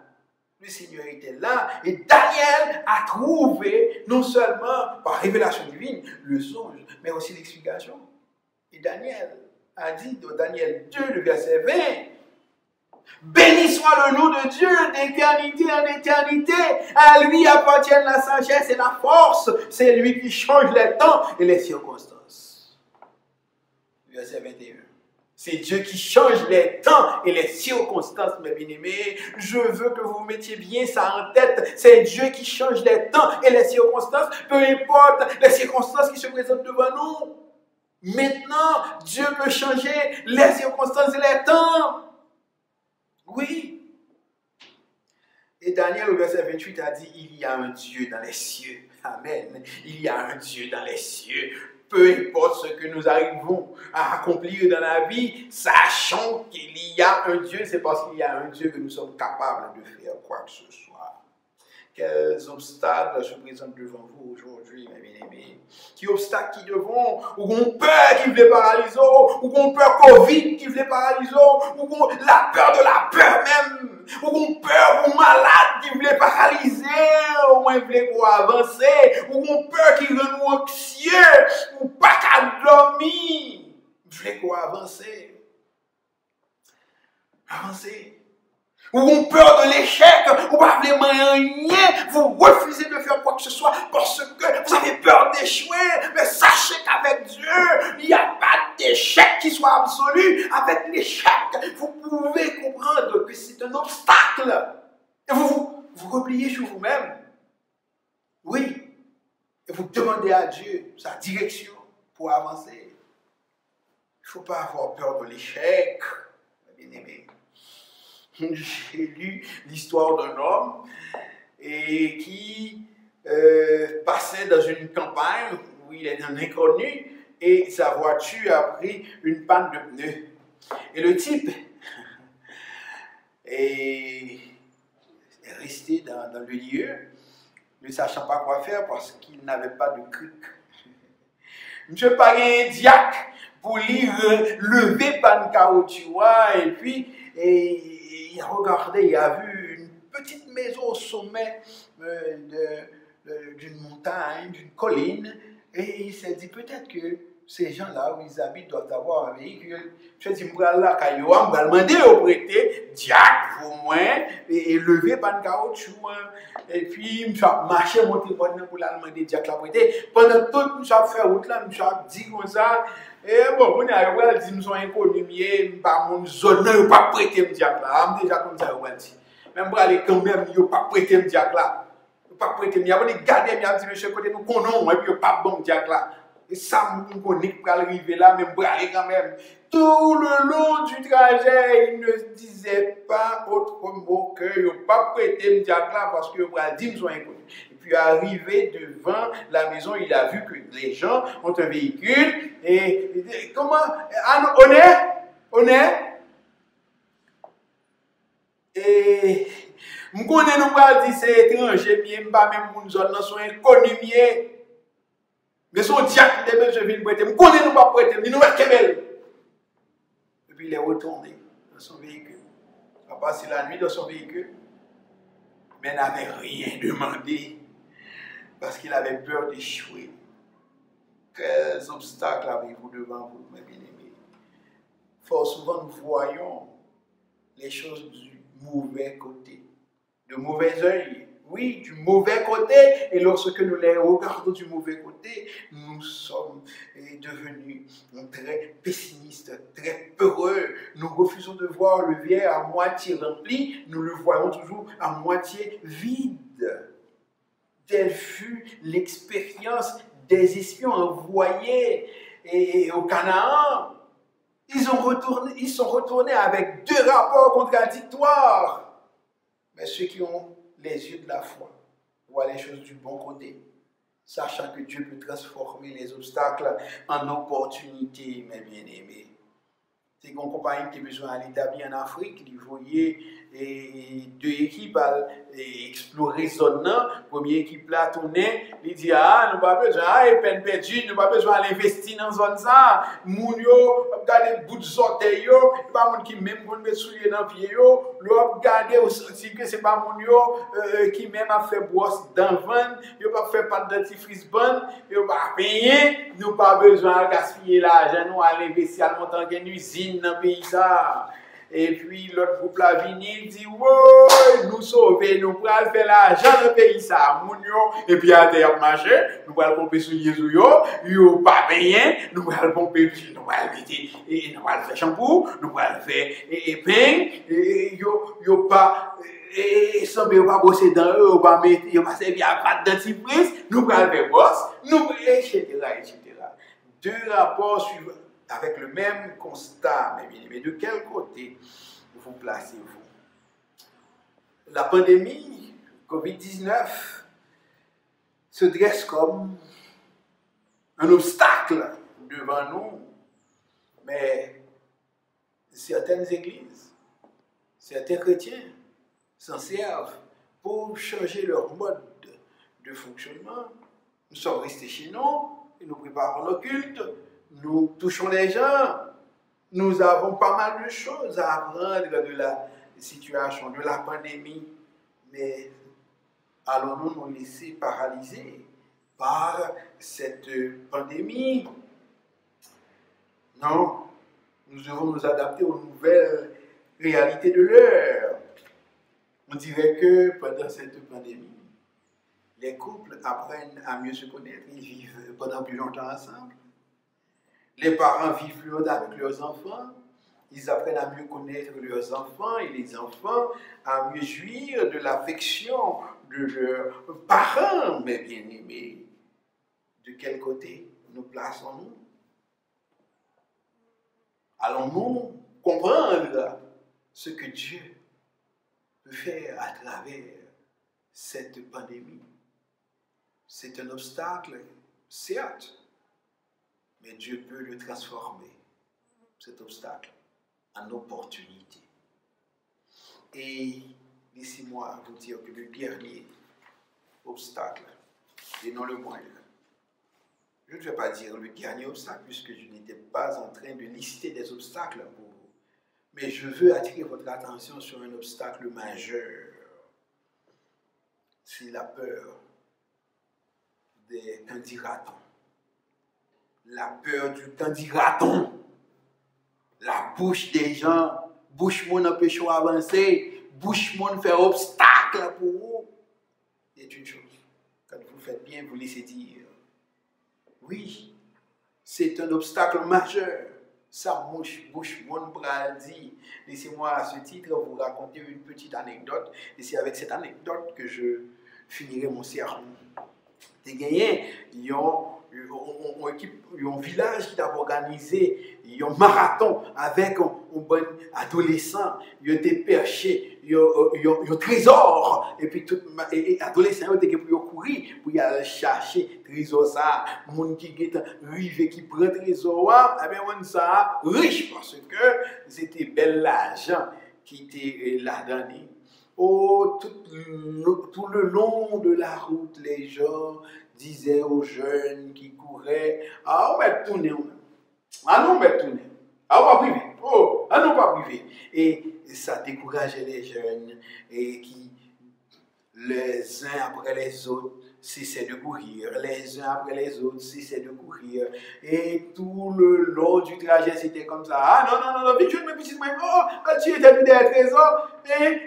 Le Seigneur était là. Et Daniel a trouvé, non seulement par révélation divine, le songe, mais aussi l'explication. Et Daniel a dit dans Daniel 2, le verset 20, béni soit le nom de Dieu d'éternité en éternité. À lui appartiennent la sagesse et la force. C'est lui qui change les temps et les circonstances. Verset 21. C'est Dieu qui change les temps et les circonstances, mes bien-aimés. Je veux que vous mettiez bien ça en tête. C'est Dieu qui change les temps et les circonstances, peu importe les circonstances qui se présentent devant nous. Maintenant, Dieu peut changer les circonstances et les temps. Oui. Et Daniel, au verset 28, a dit, il y a un Dieu dans les cieux. Amen. Il y a un Dieu dans les cieux. Peu importe ce que nous arrivons à accomplir dans la vie, sachons qu'il y a un Dieu, c'est parce qu'il y a un Dieu que nous sommes capables de faire quoi que ce soit. Quels obstacles se présentent devant vous aujourd'hui, mes bien-aimés? Quels obstacles qui devant? Ou qu'on peur qui voulait paralyser, ou qu'on peur Covid qui voulait paralyser, ou qu'on la peur de la peur même, ou qu'on peur ou malade qui voulait paralyser, ou moins voulait qu'on avancer, ou qu'on peur qui rend nous anxieux, ou pas qu'à dormir, voulait qu'on avancer. Avancer. Ou ont peur de l'échec, ou pas vraiment rien, vous refusez de faire quoi que ce soit parce que vous avez peur d'échouer. Mais sachez qu'avec Dieu, il n'y a pas d'échec qui soit absolu. Avec l'échec, vous pouvez comprendre que c'est un obstacle. Et vous repliez sur vous-même. Oui. Et vous demandez à Dieu sa direction pour avancer. Il ne faut pas avoir peur de l'échec, bien-aimé. J'ai lu l'histoire d'un homme et qui passait dans une campagne où il est un inconnu et sa voiture a pris une panne de pneus. Et le type est resté dans le lieu, ne sachant pas quoi faire parce qu'il n'avait pas de cric. Monsieur pas un diacre pour lui lever panne caoutchouc et puis il a regardé, il a vu une petite maison au sommet d'une montagne, d'une colline, et il s'est dit peut-être que ces gens-là où ils habitent doivent avoir un véhicule. Je dis, je vais demander au prêter, diacre pour moi, et lever pan caoutchouc. Et puis, je vais marcher, monter pour la demander diacre la prêter. Pendant tout, je vais faire route là, je vais dire comme ça. Et bon, on a dit, je suis inconnu, je ne suis pas mon zone, je ne vais pas prêter le diacre là. Je déjà comme ça, je vais dire. Même pour aller quand même, je ne vais pas prêter le diacre là. Je ne vais pas prêter le diacre là. Je vais garder, je vais dire, monsieur, côté nous connaissons, et puis je ne vais pas bon diacre là. Et ça me connaît pour arriver là, mais je quand même. Tout le long du trajet, il ne disait pas autre mot que je ne vais pas prêter le diacre là parce que je vais dire, je suis inconnu. Et puis arrivé devant la maison, il a vu que les gens ont un véhicule. Et comment? On est? Et Je connais nous pas dire c'est étranger, mais pas même moun zone nan sont inconnus mieux. Mais son diable de besoin venir prêter. Je connais nous pas prêter, mais nous va kebel. Et puis il est retourné dans son véhicule. Il a passé la nuit dans son véhicule, mais n'avait rien demandé parce qu'il avait peur d'échouer. Quels obstacles avez-vous devant vous, mes bien-aimés? Fort souvent, nous voyons les choses du mauvais côté, de mauvais œil. Oui, du mauvais côté. Et lorsque nous les regardons du mauvais côté, nous sommes devenus très pessimistes, très peureux. Nous refusons de voir le verre à moitié rempli. Nous le voyons toujours à moitié vide. Telle fut l'expérience des espions envoyés au Canaan. Ils sont retournés avec 2 rapports contradictoires. Mais ceux qui ont les yeux de la foi voient les choses du bon côté, sachant que Dieu peut transformer les obstacles en opportunités, mes bien-aimés. C'est une compagnie qui a besoin d'établir en Afrique, il voyait 2 équipes à explorer zone là. Première équipe là tournait, il dit ah nous pas besoin et peine perdue, nous pas besoin d'investir dans zone ça. Moun yo regarder bout de sorteil yo, pas moun qui même kon mettre soulier dans pied yo, l'autre regarder aussi que c'est pas moun yo qui même a fait brosse dans van, yo pas fait pâte dentifrice bonne, yo pas payer, nous pas besoin gaspiller l'argent nous aller investir à monter une usine dans pays ça. Et puis l'autre groupe la vini dit ouais nous sauver nous pour faire l'argent dans le pays ça moun yo et puis à terre marché nous allons pomper sur Jésus yo pas payé nous allons pomper nous allons mettre et nous allons faire shampoo nous allons faire pain yo pas et sans pas bosser dans eux pas mettre yo pas servir à pâte dentifrice nous allons faire boss nous etc. 2 rapports suivants avec le même constat, mais de quel côté vous placez-vous? La pandémie COVID-19 se dresse comme un obstacle devant nous, mais certaines églises, certains chrétiens s'en servent pour changer leur mode de fonctionnement. Nous sommes restés chez nous et nous préparons le culte. Nous touchons les gens. Nous avons pas mal de choses à apprendre de la situation, de la pandémie. Mais allons-nous nous laisser paralyser par cette pandémie? Non. Nous devons nous adapter aux nouvelles réalités de l'heure. On dirait que pendant cette pandémie, les couples apprennent à mieux se connaître. Ils vivent pendant plus longtemps ensemble. Les parents vivent plus longtemps avec leurs enfants. Ils apprennent à mieux connaître leurs enfants et les enfants à mieux jouir de l'affection de leurs parents, mes bien-aimés. De quel côté nous plaçons-nous? Allons-nous comprendre ce que Dieu peut faire à travers cette pandémie? C'est un obstacle, certes, mais Dieu peut le transformer, cet obstacle, en opportunité. Et laissez-moi vous dire que le dernier obstacle, et non le moindre, je ne vais pas dire le dernier obstacle, puisque je n'étais pas en train de lister des obstacles pour vous, mais je veux attirer votre attention sur un obstacle majeur. C'est la peur des candidatons. La peur du candidaton. La bouche des gens, bouche mon empêche avancer, bouche mon fait obstacle pour vous. C'est une chose. Quand vous faites bien, vous laissez dire. Oui, c'est un obstacle majeur. Ça bouche mon bras dit. Laissez-moi à ce titre vous raconter une petite anecdote. Et c'est avec cette anecdote que je finirai mon sermon. Des gagnants, ils ont un village qui a organisé un marathon avec un bon adolescent. Ils étaient perchés, un trésor. Et puis, les adolescents étaient pour courir, pour y aller chercher le trésor. Ça, les gens qui arrivent, qui prennent le trésor, eh bien, on ça riche parce que c'était bel l'argent qui était là-dedans. tout le long de la route, les gens disaient aux jeunes qui couraient, ah, on va tourner. Ah non, on va tourner. Ah, on va priver. Oh, ah non, pas priver. Et ça décourageait les jeunes et qui, les uns après les autres, cessaient de courir. Les uns après les autres, cessaient de courir. Et tout le long du trajet, c'était comme ça. Ah non, non, non, non, vite, je me petite main. Oh, tu étais tout derrière trésor.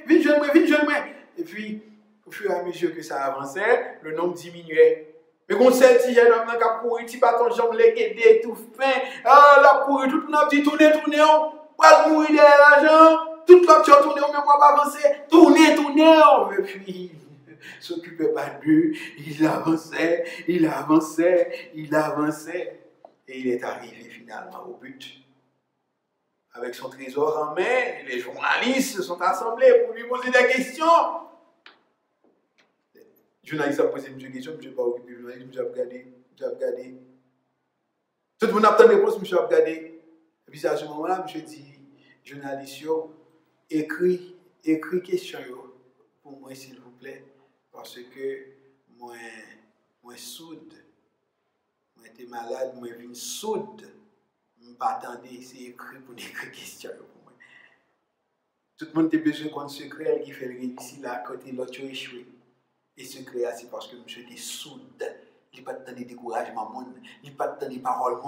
Vite, je me, vite, je me. Et puis, au fur et à mesure que ça avançait, le nombre diminuait. Mais quand c'est petit jeune homme qui a couru, tu pas ton jambe, les guédés, tout fin. Ah, la couru, tout le monde dit tourner, on va mourir derrière l'argent. Toute l'autre chose tourner, on ne va pas avancer. Tourner. Et puis, s'occupait pas d'eux, il avançait. Et il est arrivé finalement au but. Avec son trésor en main, les journalistes se sont assemblés pour lui poser des questions. Le journaliste a posé une question, je ne suis pas occupé, le journaliste, je vais regarder. Tout le monde a obtenu des réponses, je vais regarder. Et puis à ce moment-là, je dit, journaliste, écris question pour moi, s'il vous plaît, parce que moi soude, moi j'étais malade, moi je viens soude, je ne pas attendre, c'est écrit pour écrire question pour moi. Tout le monde a besoin d'un secret qui fait réussir là, côté l'autre échoué. Et secret, c'est parce que monsieur était soude. Il n'y a pas de découragement, il n'y a pas de paroles.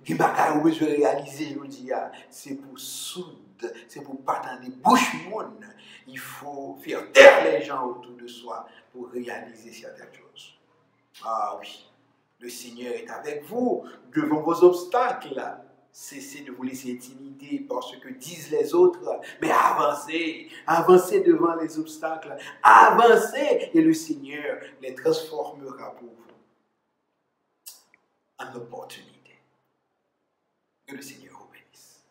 Il n'y a pas de besoin de réaliser, je vous dis, c'est pour soude, c'est pour pas attendre bouche. Il faut faire taire les gens autour de soi pour réaliser certaines choses. Ah oui, le Seigneur est avec vous devant vos obstacles. Cessez de vous laisser intimider par ce que disent les autres, mais avancez devant les obstacles, avancez et le Seigneur les transformera pour vous en opportunité. Que le Seigneur vous bénisse.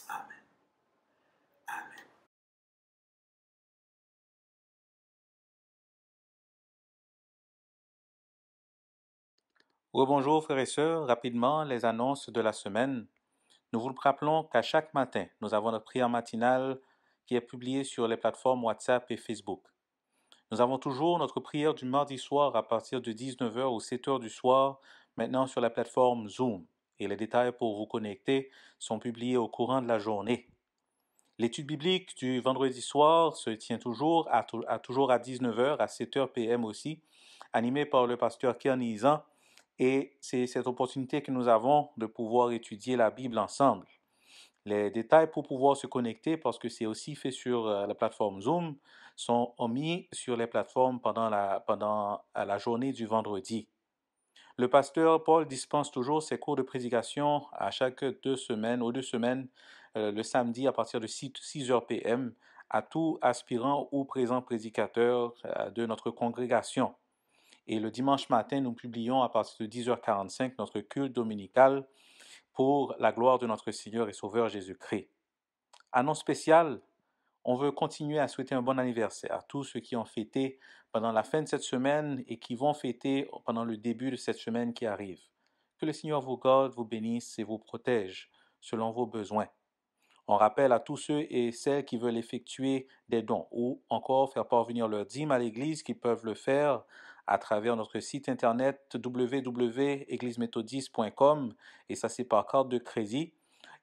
Amen. Amen. Rebonjour frères et sœurs, rapidement les annonces de la semaine. Nous vous rappelons qu'à chaque matin, nous avons notre prière matinale qui est publiée sur les plateformes WhatsApp et Facebook. Nous avons toujours notre prière du mardi soir à partir de 19h ou 7h du soir, maintenant sur la plateforme Zoom. Et les détails pour vous connecter sont publiés au courant de la journée. L'étude biblique du vendredi soir se tient toujours à 19h, à 7h p.m. aussi, animée par le pasteur Kernizan. Et c'est cette opportunité que nous avons de pouvoir étudier la Bible ensemble. Les détails pour pouvoir se connecter, parce que c'est aussi fait sur la plateforme Zoom, sont mis sur les plateformes pendant la journée du vendredi. Le pasteur Paul dispense toujours ses cours de prédication à chaque 2 semaines, le samedi à partir de 6h p.m. à tout aspirant ou présent prédicateur de notre congrégation. Et le dimanche matin, nous publions à partir de 10h45 notre culte dominical pour la gloire de notre Seigneur et Sauveur Jésus-Christ. Annonce spéciale, on veut continuer à souhaiter un bon anniversaire à tous ceux qui ont fêté pendant la fin de cette semaine et qui vont fêter pendant le début de cette semaine qui arrive. Que le Seigneur vous garde, vous bénisse et vous protège selon vos besoins. On rappelle à tous ceux et celles qui veulent effectuer des dons ou encore faire parvenir leur dîme à l'Église qu'ils peuvent le faire à travers notre site internet www.égliseméthodiste.com et ça c'est par carte de crédit.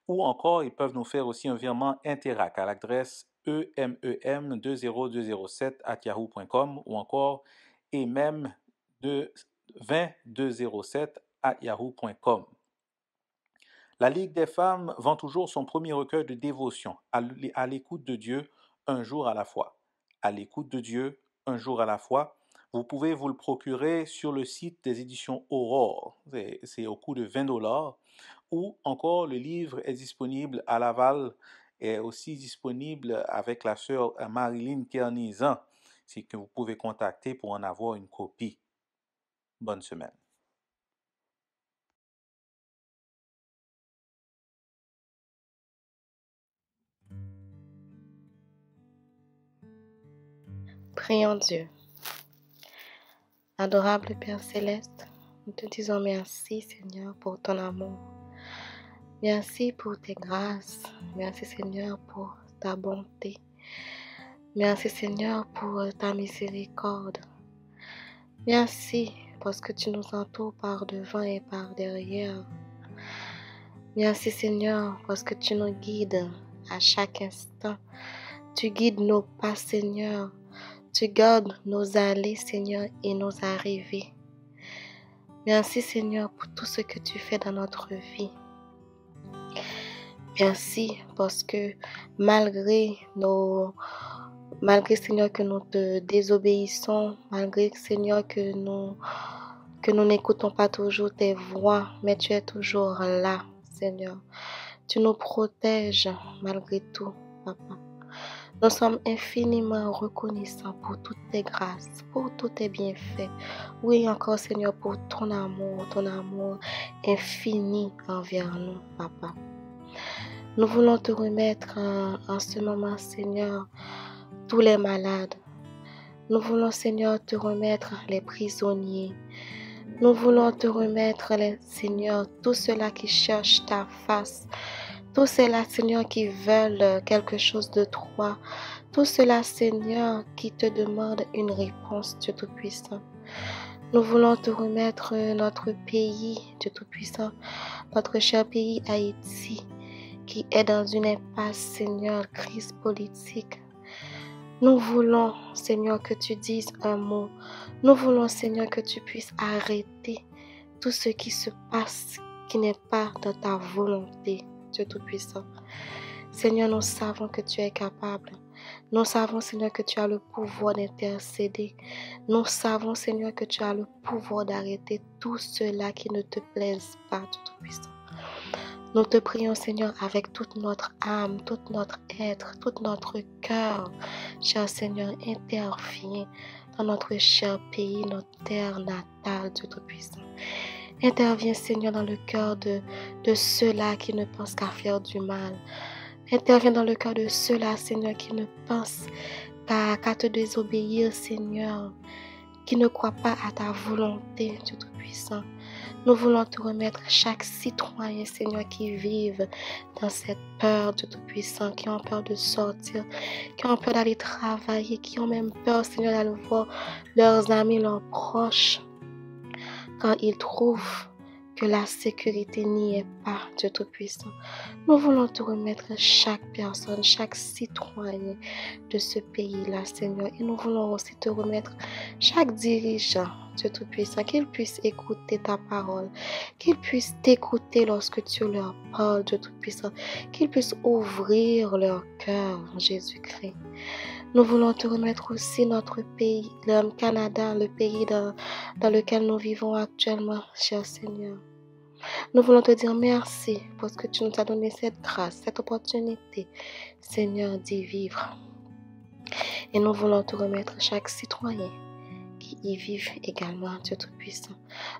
Ou encore, ils peuvent nous faire aussi un virement Interac à l'adresse emem20207@yahoo.com ou encore emem20207@yahoo.com. La Ligue des femmes vend toujours son premier recueil de dévotion, à l'écoute de Dieu, un jour à la fois. À l'écoute de Dieu, un jour à la fois. Vous pouvez vous le procurer sur le site des éditions Aurore. C'est au coût de $20. Ou encore, le livre est disponible à Laval et aussi disponible avec la sœur Marilyn Kernizan, c'est que vous pouvez contacter pour en avoir une copie. Bonne semaine. Prions Dieu. Adorable Père Céleste, nous te disons merci Seigneur pour ton amour. Merci pour tes grâces. Merci Seigneur pour ta bonté. Merci Seigneur pour ta miséricorde. Merci parce que tu nous entoures par devant et par derrière. Merci Seigneur parce que tu nous guides à chaque instant. Tu guides nos pas Seigneur. Tu gardes nos allées Seigneur et nos arrivées. Merci Seigneur pour tout ce que tu fais dans notre vie. Merci parce que malgré Seigneur que nous te désobéissons, malgré Seigneur que nous n'écoutons pas toujours tes voix, mais tu es toujours là Seigneur. Tu nous protèges malgré tout Papa. Nous sommes infiniment reconnaissants pour toutes tes grâces, pour tous tes bienfaits. Oui, encore Seigneur, pour ton amour infini envers nous, Papa. Nous voulons te remettre en ce moment, Seigneur, tous les malades. Nous voulons, Seigneur, te remettre les prisonniers. Nous voulons te remettre, Seigneur, tous ceux-là qui cherchent ta face. Tous ceux-là, Seigneur, qui veulent quelque chose de toi. Tous ceux-là, Seigneur, qui te demandent une réponse, Dieu Tout-Puissant. Nous voulons te remettre notre pays, Dieu Tout-Puissant, notre cher pays Haïti, qui est dans une impasse, Seigneur, crise politique. Nous voulons, Seigneur, que tu dises un mot. Nous voulons, Seigneur, que tu puisses arrêter tout ce qui se passe, qui n'est pas dans ta volonté, Dieu Tout-Puissant. Seigneur, nous savons que tu es capable. Nous savons, Seigneur, que tu as le pouvoir d'intercéder. Nous savons, Seigneur, que tu as le pouvoir d'arrêter tout cela qui ne te plaise pas, Dieu Tout-Puissant. Nous te prions, Seigneur, avec toute notre âme, tout notre être, tout notre cœur. Cher Seigneur, interviens dans notre cher pays, notre terre natale, Dieu Tout-Puissant. Interviens, Seigneur, dans le cœur de ceux-là qui ne pensent qu'à faire du mal. Interviens dans le cœur de ceux-là, Seigneur, qui ne pensent qu'à te désobéir, Seigneur, qui ne croient pas à ta volonté, Dieu Tout-Puissant. Nous voulons te remettre chaque citoyen, Seigneur, qui vivent dans cette peur, Dieu Tout-Puissant, qui ont peur de sortir, qui ont peur d'aller travailler, qui ont même peur, Seigneur, d'aller voir leurs amis, leurs proches, quand ils trouvent que la sécurité n'y est pas, Dieu Tout-Puissant. Nous voulons te remettre chaque personne, chaque citoyen de ce pays-là, Seigneur. Et nous voulons aussi te remettre chaque dirigeant, Dieu Tout-Puissant, qu'il puisse écouter ta parole, qu'il puisse t'écouter lorsque tu leur parles, Dieu Tout-Puissant, qu'ils puissent ouvrir leur cœur, Jésus-Christ. Nous voulons te remettre aussi notre pays, le Canada, le pays dans lequel nous vivons actuellement, cher Seigneur. Nous voulons te dire merci parce que tu nous as donné cette grâce, cette opportunité, Seigneur, d'y vivre. Et nous voulons te remettre chaque citoyen qui y vivent également, Dieu Tout-Puissant.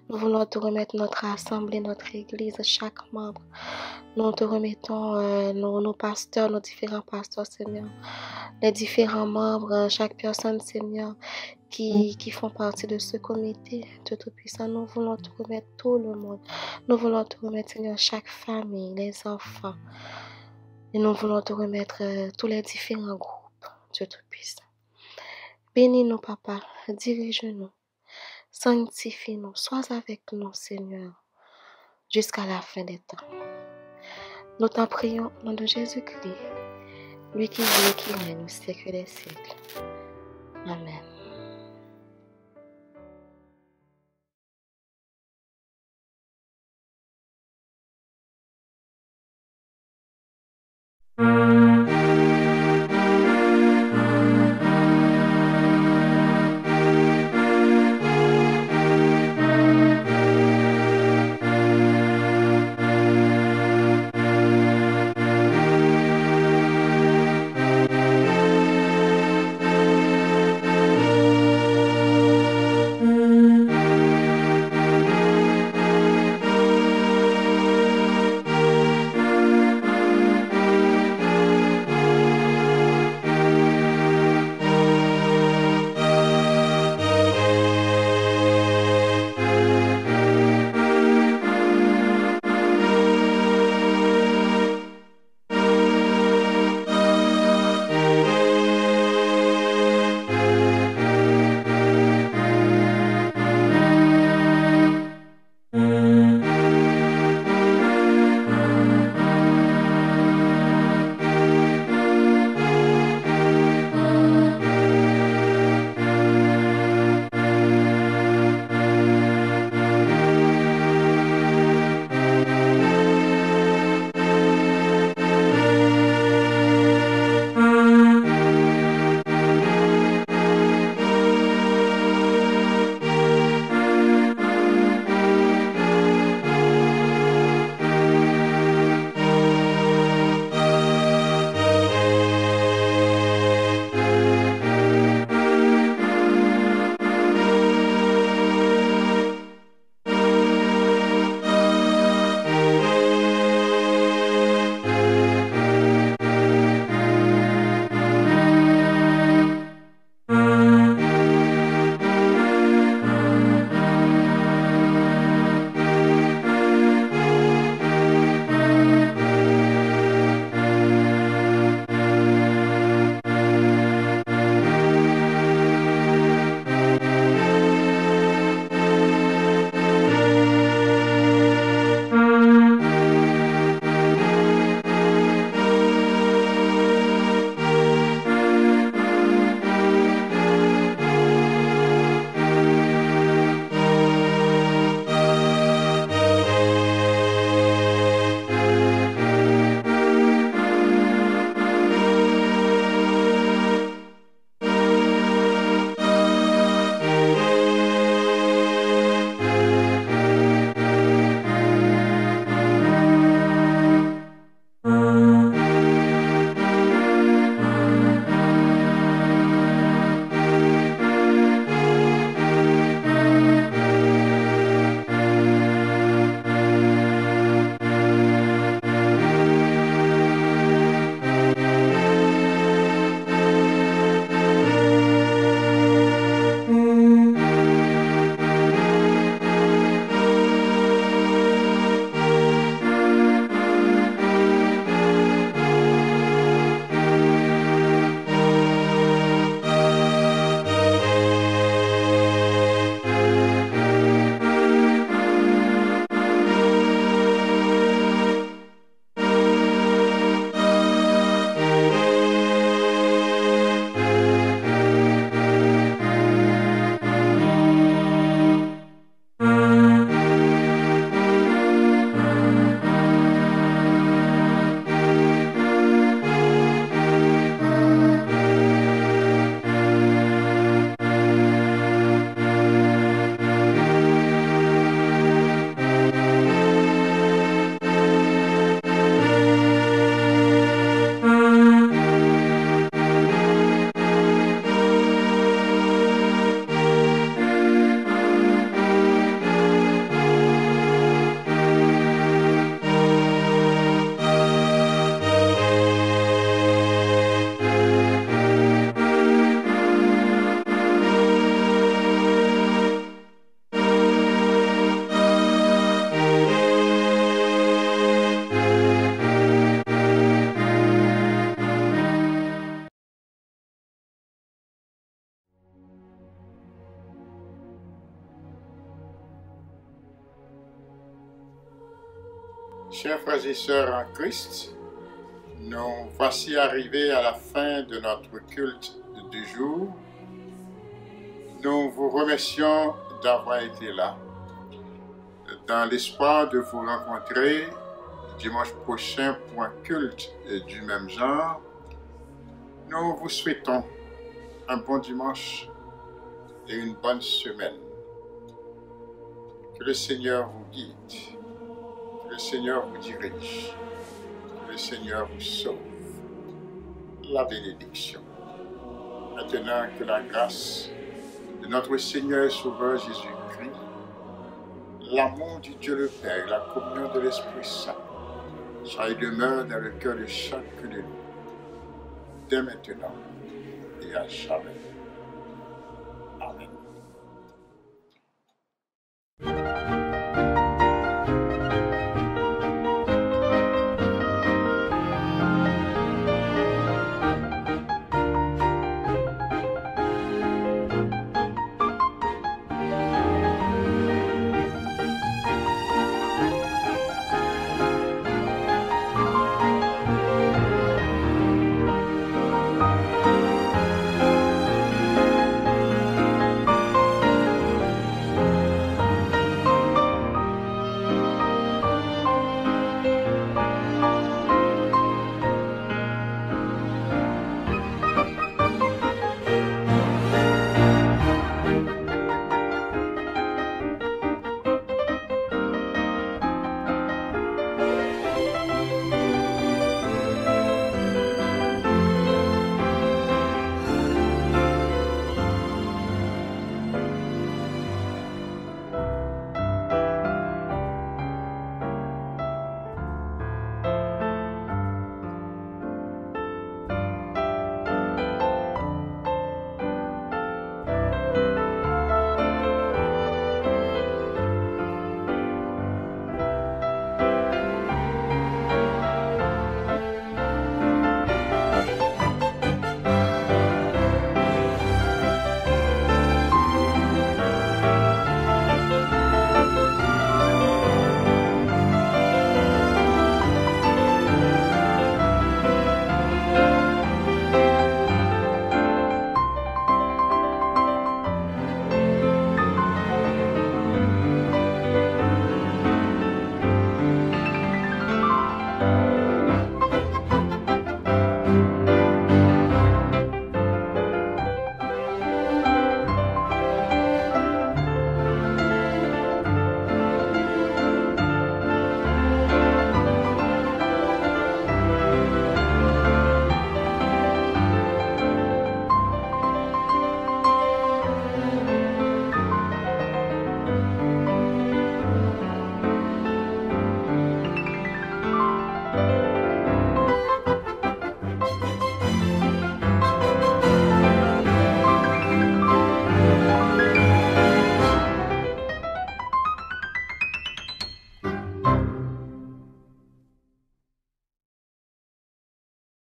Nous voulons te remettre notre assemblée, notre église, chaque membre. Nous te remettons nos pasteurs, nos différents pasteurs, Seigneur. Les différents membres, chaque personne, Seigneur, qui font partie de ce comité, Dieu Tout-Puissant. Nous voulons te remettre tout le monde. Nous voulons te remettre, Seigneur, chaque famille, les enfants. Et nous voulons te remettre tous les différents groupes, Dieu Tout-Puissant. Bénis-nous, Papa, dirige-nous, sanctifie-nous, sois avec nous, Seigneur, jusqu'à la fin des temps. Nous t'en prions au nom de Jésus-Christ, lui qui vit et qui règne au siècle des siècles. Amen. Chers frères et sœurs en Christ, nous voici arrivés à la fin de notre culte du jour. Nous vous remercions d'avoir été là. Dans l'espoir de vous rencontrer dimanche prochain pour un culte du même genre, nous vous souhaitons un bon dimanche et une bonne semaine. Que le Seigneur vous guide, que le Seigneur vous dirige, que le Seigneur vous sauve. La bénédiction. Maintenant que la grâce de notre Seigneur et Sauveur Jésus-Christ, l'amour du Dieu le Père et la communion de l'Esprit Saint soit et demeure dans le cœur de chacun de nous, dès maintenant et à jamais.